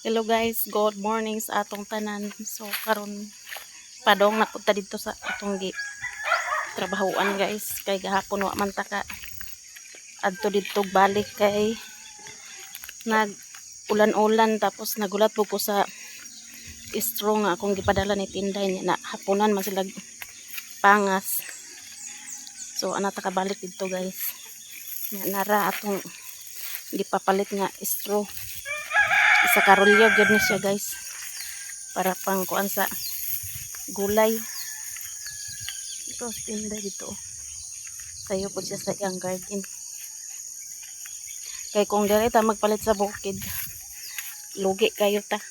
Hello guys, good morning sa atong tanan. So karon padong napunta dito sa atong trabahoan guys. Kay gahapon wa man ta ka adto dito balik kay nag ulan-ulan tapos nagulat po ko sa straw nga akong gipadala ni Tinday niya na hapunan man sila pangas. So ana ta kabalik dito guys. Nya nara atong gipapalit nga straw. Isa karolyo gyud ni siya guys. Para pang kuan sa gulay. Ito Tinday dito. Sayo po siya sa iyang garden. Kay kung dili ta magpalit sa bukid, lugi kayo ta.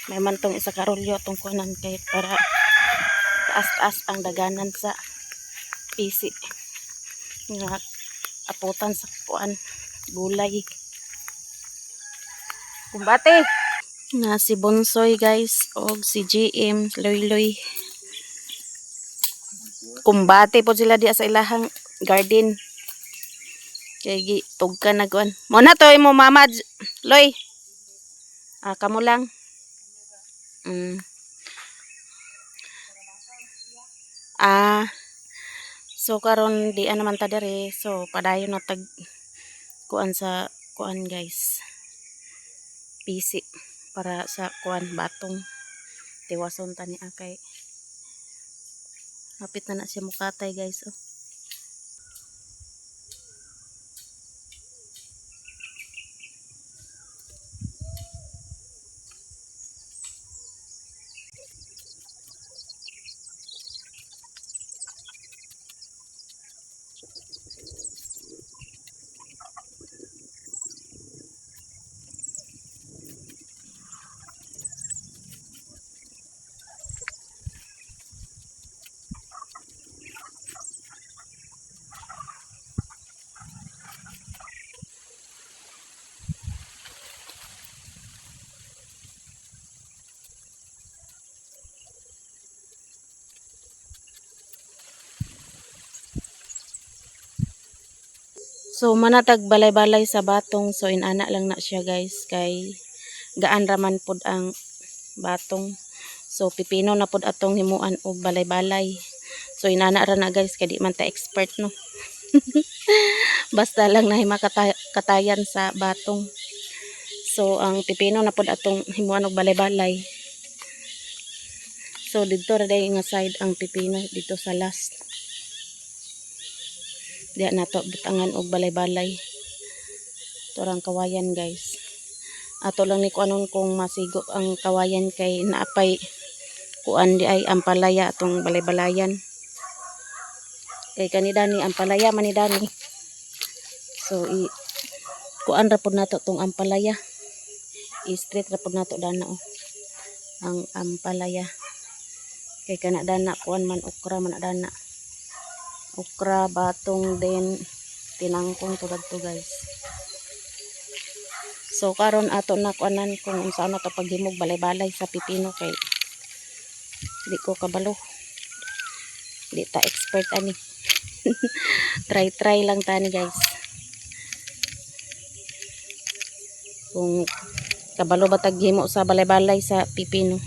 May man tong isa karolyo tong kuanan kay para taas-taas ang daganan sa pisi. Nga aputan sa kuan gulay. Kumbate na si Bonsoy guys og si GM Loy. Kumbate po sila diya sa ilahang garden. Kay gitog ka na kuan. Mo na to imo mama Loy. Kamo lang. So karon di naman ta dere. So padayon na tag kuan sa kuan guys. Pisi para sa kuan batong tiwason tani akay. Hapit na siya mukatay guys. Oh. So manatag balay-balay sa batong, so inana lang na siya guys kay gaan raman pod ang batong. So pipino na pod atong himuan og balay-balay. So inana ra na guys kay di man ta expert no. Basta lang na katayan sa batong. So ang pipino na pod atong himuan og balay-balay. So dito ra day nga side ang pipino dito sa last. Diya nato butangan og balay-balay. Torang kawayan guys. Ato lang ni kuanon kung masigo ang kawayan kay naapay kuan di ay ampalaya atong balay-balayan. Kay kanida ni ampalaya manida ni. So kuan ra pud nato tong ampalaya. I-straight ra pud nato dana oh. Ang ampalaya. Kay kana dana kuan man okra man dana. Okra, batong, then tinangkong tulad to guys. So karon ato na kuanan kung unsa na to paghimog balay-balay sa pipino kay di ko kabalo. Di ta expert ani. Try lang tani guys. Kung kabalo ba taghimo sa balay-balay sa pipino.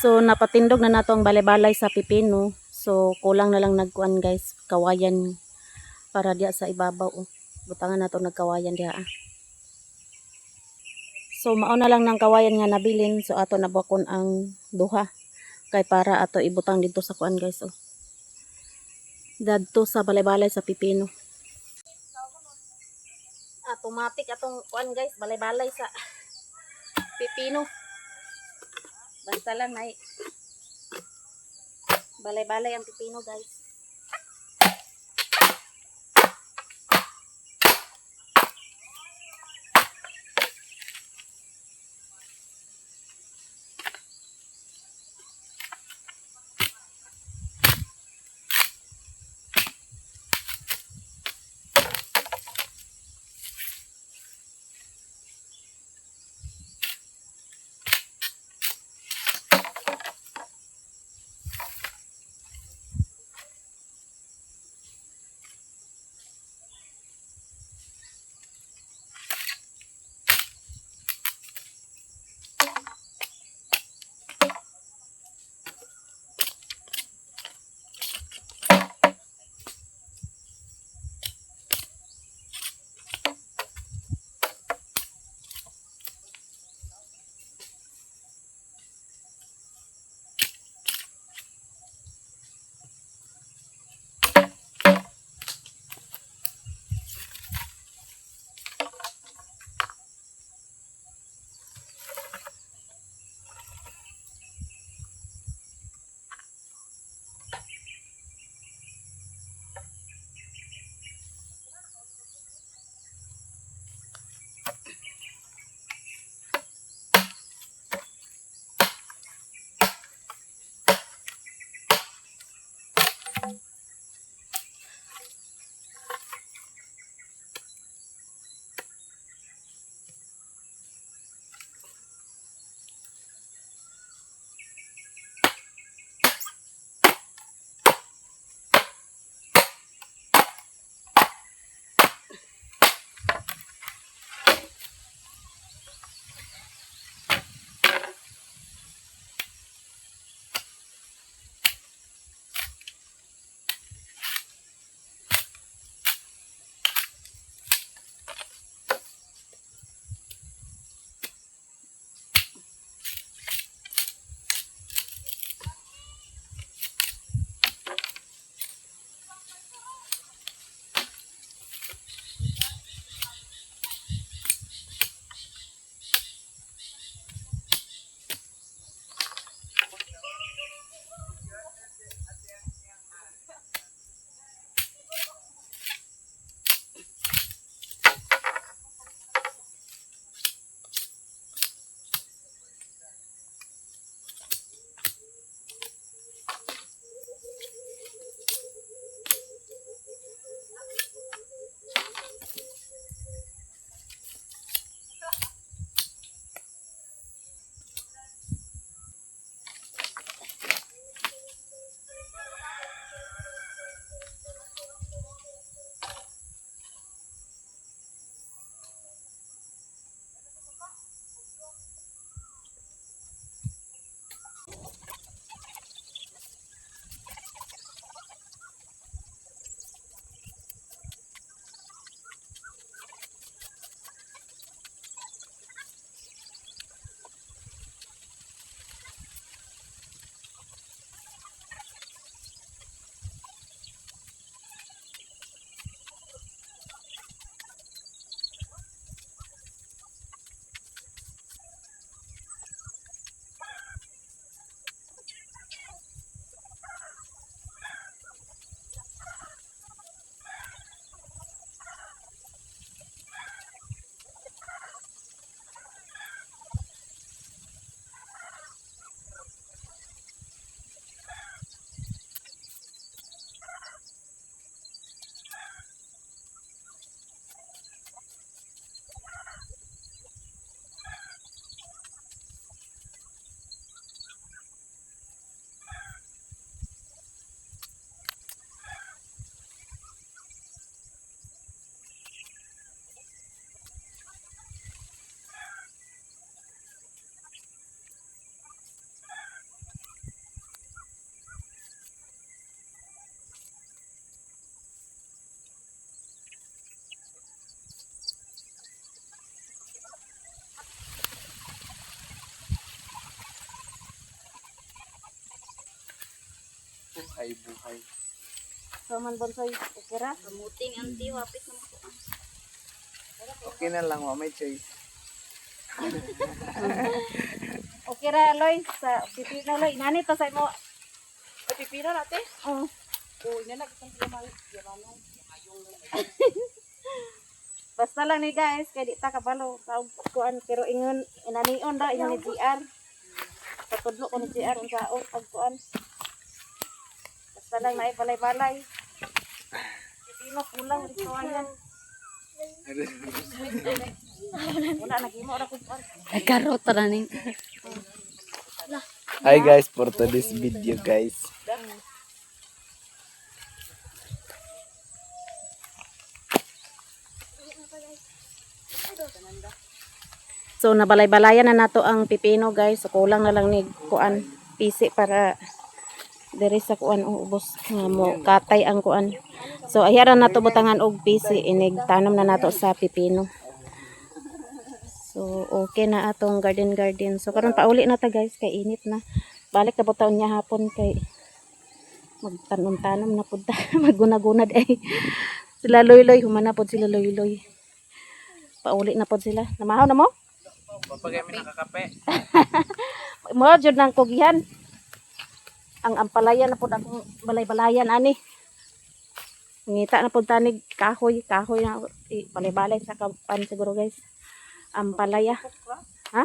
So napatindog na nato ang balay-balay sa pipino. So kulang na lang nagkuan guys, kawayan para diya sa ibabaw. Oh. Butangan nato nagkawayan diha. So mao na lang ng kawayan nga nabilin. So ato nabakon ang duha. Kay para ato ibutang dito sa kuan guys. Oh. Dadto sa balay-balay sa pipino. Automatic atong kuan guys, balay-balay sa pipino. Basta lang ay balay-balay ang pipino guys. Buhay. So man bonsoy, okay ra? Kamuting ang tiwapit na mo. Okay na lang, may choice. Okay ra Loy, sa pipino Loy. Nani to sa mo? Pipino natin? Oo. Oh, ina nagtang lamang yamanong Basta lang ni guys, kay di ta kabalo sa kuan pero ingon inanion ra ingon ni GR. Patudlo ko ni GR unsa pag kuan. Basta lang na balay-balay. Pipino kulang dito ayan. Wala nagimo ra kun kuan. karot ra ning. Hi guys, for today's video guys. So nabalay-balayan na nato ang pipino guys. So kulang na lang ni kuan pisi para diri sa kuan ubos nga mo katay ang kuan. So ayaran nato butangan og pisi inig tanom na nato sa pipino. So okay na atong garden. So karon pauli na ta guys kay init na. Balik na butaon niya hapon kay magtanom-tanom na pud ta. Maguna-gunad ay. Sila loy-loy humana pod sila loy-loy. Pauli na pod sila. Namahaw na mo? Papagay mi nakakape. Mo jud nang kugihan. Ang ampalayan na pod akong balay-balayan ani. Ngita na pod tanig kahoy na balay-balay sa kapan siguro guys. Ampalaya. Ha?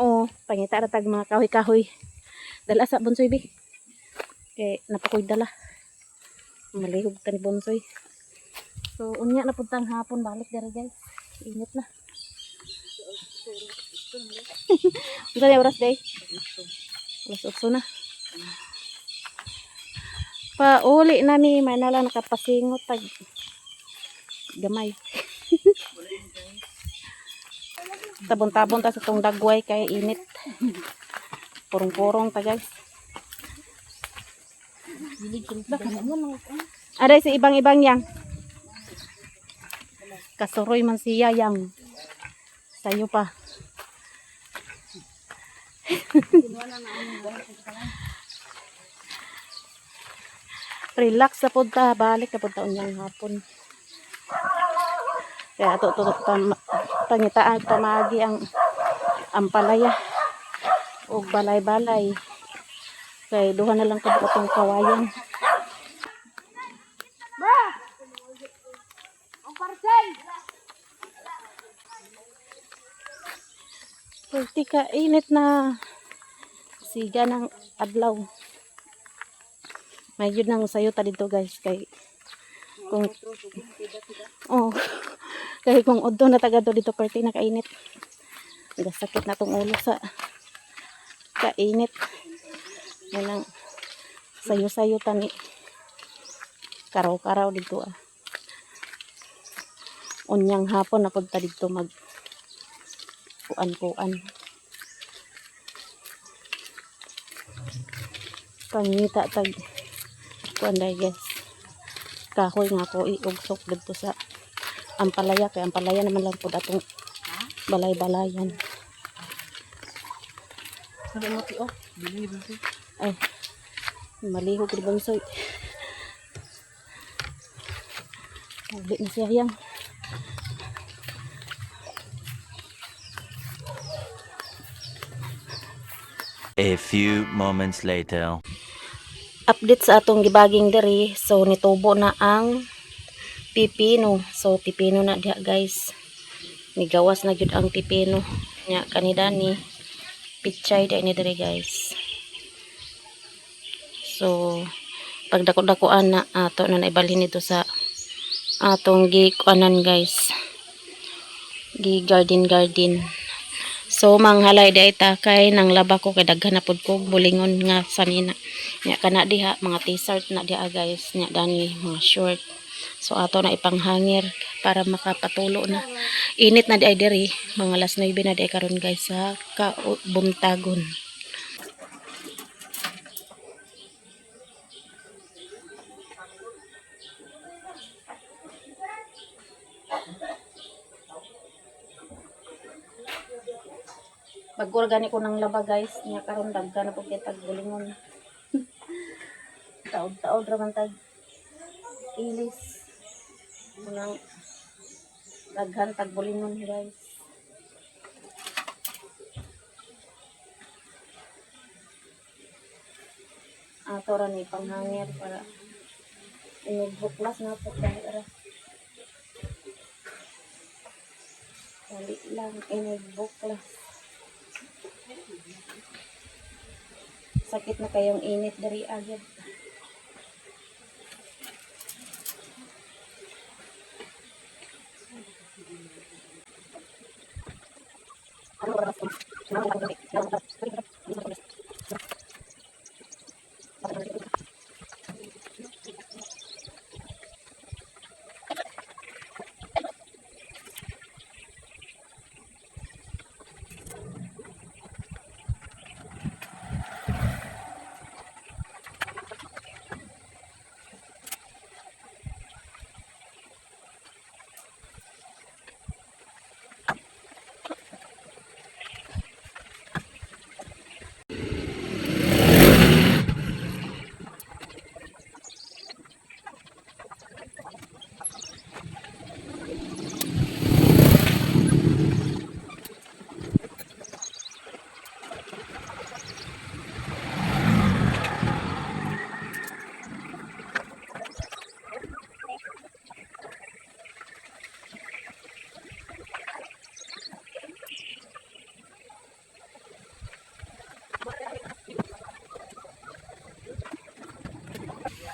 Oo, pangita ra tag mga kahoy-kahoy. Dala sa bonsoy bi. Kay napakoy dala. Malihog ta ni bonsoy. So unya na pod tang hapon balik diri guys. Init na. Unsa na oras day? Alas 8 na. Pauli na mi may nala nakapasingot tag gamay. Tabon-tabon ta sa tong dagway kay init. Purong-purong ta guys. Aray si ibang-ibang yang. Kasuroy man siya yang. Sayo pa. Relax sa pod ta, balik na pod ta unyang hapon. Kaya ato pangitaan pamagi ang ampalaya o balay-balay. Kay duha na lang ko itong kawayan. Pwede ka init na siga ng adlaw. May yun nang sayo ta dito guys kay kung kay kung udto na taga dito perti na kainit. Sakit na tong ulo sa kainit. Yan ang sayo-sayo tani karaw-karaw dito Unyang hapon na punta dito mag kuan-kuan. Pangita tag kuan dai guys. Kahoy nga ko iugsok dito sa ampalaya kay ampalaya naman lang pud atong balay-balayan. Sabi mo ti bili bili. Ay. Malihog ri bonsoy. Ulit na siya yang. A few moments later. Update sa atong gibaging diri. So nitubo na ang pipino. So pipino na diha guys. Migawas na gyud ang pipino. Nya kanida ni pichay diha ni diri guys. So pag dako-dakoan na ato na naibalhin dito sa atong gikuanan guys. Garden. So manghalay day ta kay nang laba ko kay daghan na pud ko bulingon nga sanina. Nya kana diha mga t-shirt na diha guys, nya dani mga short. So ato na ipanghangir para makapatulo na. Init na di ay diri, mga alas 9 na di karon guys sa kabuntagon. Pag-organic ko ng laba guys, niya karon daghan na pud kay tagbulingon. taod-taod raman tag ilis. Munang daghan tag bulingon guys. Ato ra ni panghangir para inugbuklas na po dahil dali lang inugbuklas. Sakit na kayong init dari agad.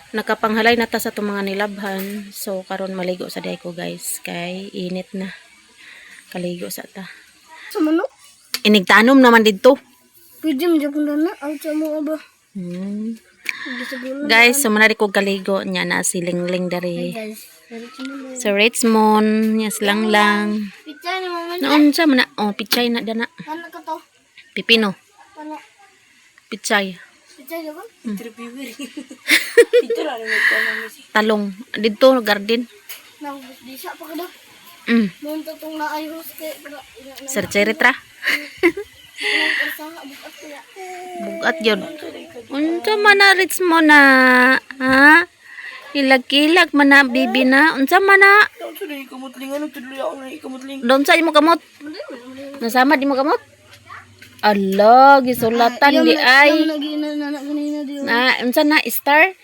Nakapanghalay na ta sa itong mga nilabhan. So, karon maligo sa day ko guys. Kay init na. Kaligo sa ta. Sa manok? Inigtanom naman dito. Pwede mo dyan kung na. Ang sa mga ba? Guys, so manari ko kaligo. Nya na si Lingling dari. Guys, Sa Richmond. Yes lang lang. pizza ni mama. Noon sa mana. Oh, pichay na dana. Ano ka to? Pipino. Ano? Pichay. Pizza yun ba? Talong. Dito, garden. Nang di siya pa ka daw. Noon to itong naayos kaya. Sercheritra. Nang karsaha, bukat kaya. Bugat yun. Unsa man na Richmond na? Ha? Ilag-ilag man na, bibi na. Unsa man na? Doon sa imo kamot? Nasama di mo kamot? Allah, gisulatan di ay. Yung lagi na nanak ganina di. Na, unsa na star?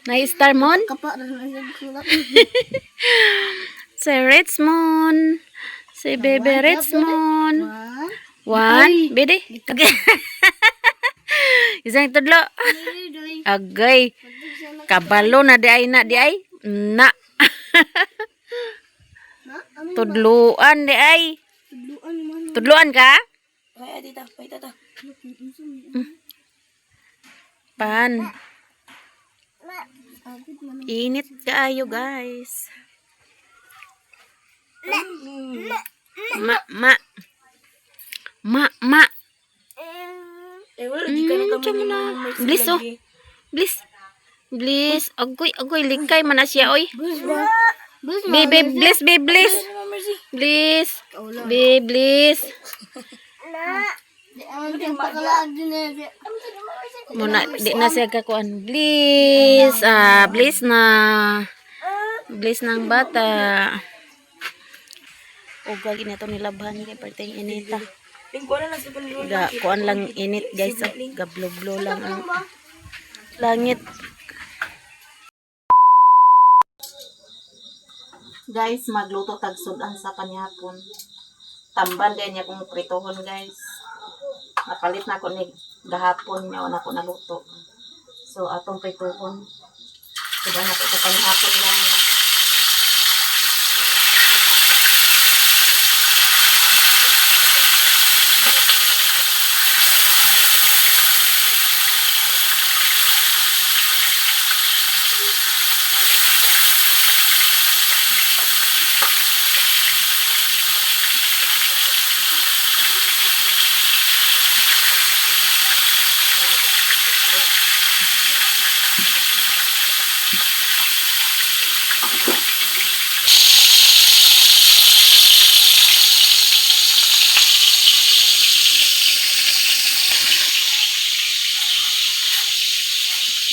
Na star mon? Kapa na nagsulat. Si Richmond. Si Bebe Richmond. One. One, bede. Isang tudlo. Agay. Kabalo na di ay na di ay. Na. Tudluan di ay. Tudluan ka? Ay, tita, ay tata. Pan. Init kaayo guys. Ma. Eh, wala di ka na kami na. Bliss oh. Bliss. Agoy likay man na siya oy. Baby, bliss. Bliss. Bliss. Muna di na siya kakuan. Bliss. Bliss na. Bliss ng bata. Ugag ina to nilabhan kay perteng inita. Ga kuan lang init guys. Gabloblo lang ang langit. Guys, magluto tag sudan sa kanyapon. Tamban din niya kung pritohon guys. Napalit na ako ni gahapon niya na ako naluto. So atong pritohon. Sudan na ko sa kanyapon lang.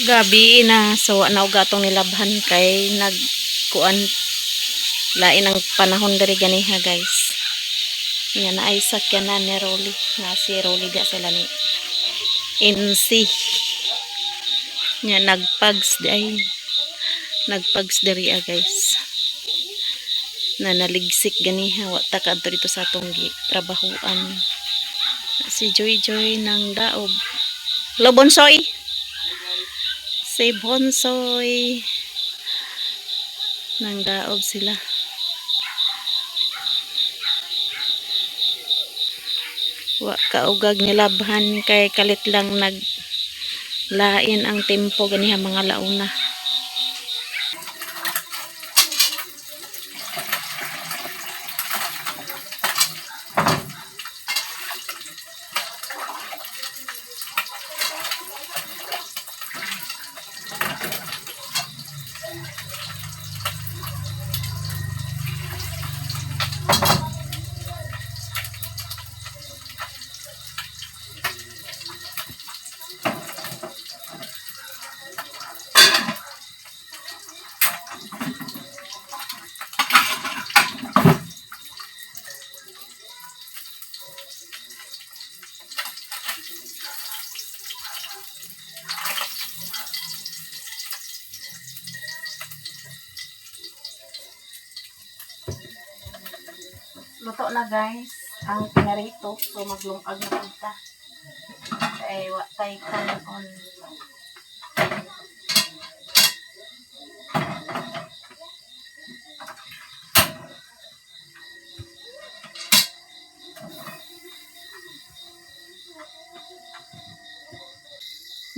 Gabi na so na ugatong nilabhan kay nagkuan lain ang panahon diri ganiha guys. Nya na ay sakyanan ni Rolly na si Rolly da sila ni NC. Nya nagpags diri guys. Na naligsik ganiha wa ta kadto dito sa atong trabahuan. Si Joy ng daob. Lo Bonsoy. Si Bonsoy nang daob sila. Wa kaugag nilabhan kay kalit lang naglain ang tempo ganiha mga launa. Luto na guys ang pinarito. So maglungag na punta. Kay wa tay kanon.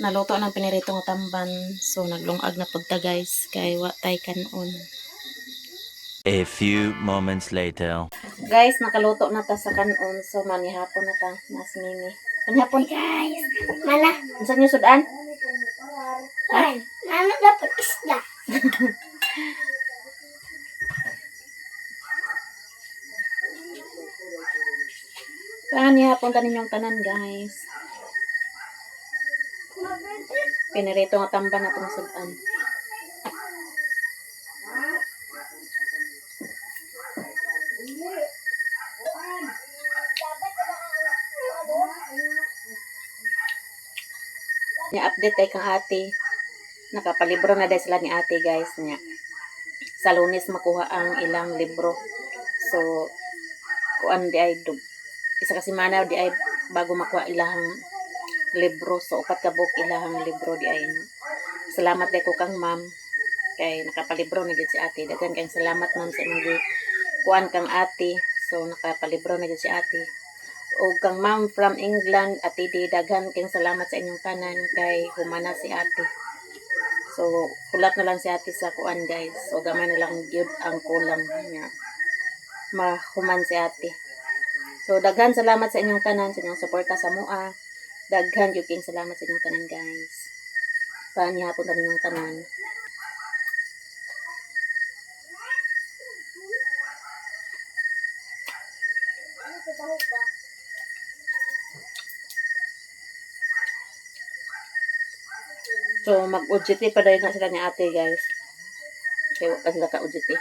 Naluto ng piniritong tamban. So naglungag na punta guys kay wa tay kanon. A few moments later. Guys, nakaluto na ta sa kanon. So manihapon na ta. Mas mini. Manihapon. Guys, mana? Unsa niyo sudan? Ay, mana dapat isda? Manihapon ta ninyong tanan guys. Pinirito nga tamban na itong sudan. Update ay kang ate. Nakapalibro na dahil sila ni ate guys niya. Sa Lunes makuha ang ilang libro. So kuan di ay isa ka semana di ay bago makuha ilang libro. So upat ka book ilang libro di ay. Salamat day ko kang ma'am kay nakapalibro na gid si ate. Daghan kang salamat ma'am sa imong kuan kang ate. So nakapalibro na gid si ate. O kang ma'am from England, ate di daghan kang salamat sa inyong tanan kay humana si ate. So kulat na lang si ate sa kuan guys. So gamay na lang gyud ang kulang niya. Mahuman si ate. So daghan salamat sa inyong tanan sa inyong suporta sa mua. Daghan gyud king salamat sa inyong tanan guys. Paanyapon ta ninyong tanan. So mag-UGT pa dahil na sila ni ate guys. Kaya pa sila ka-UGT.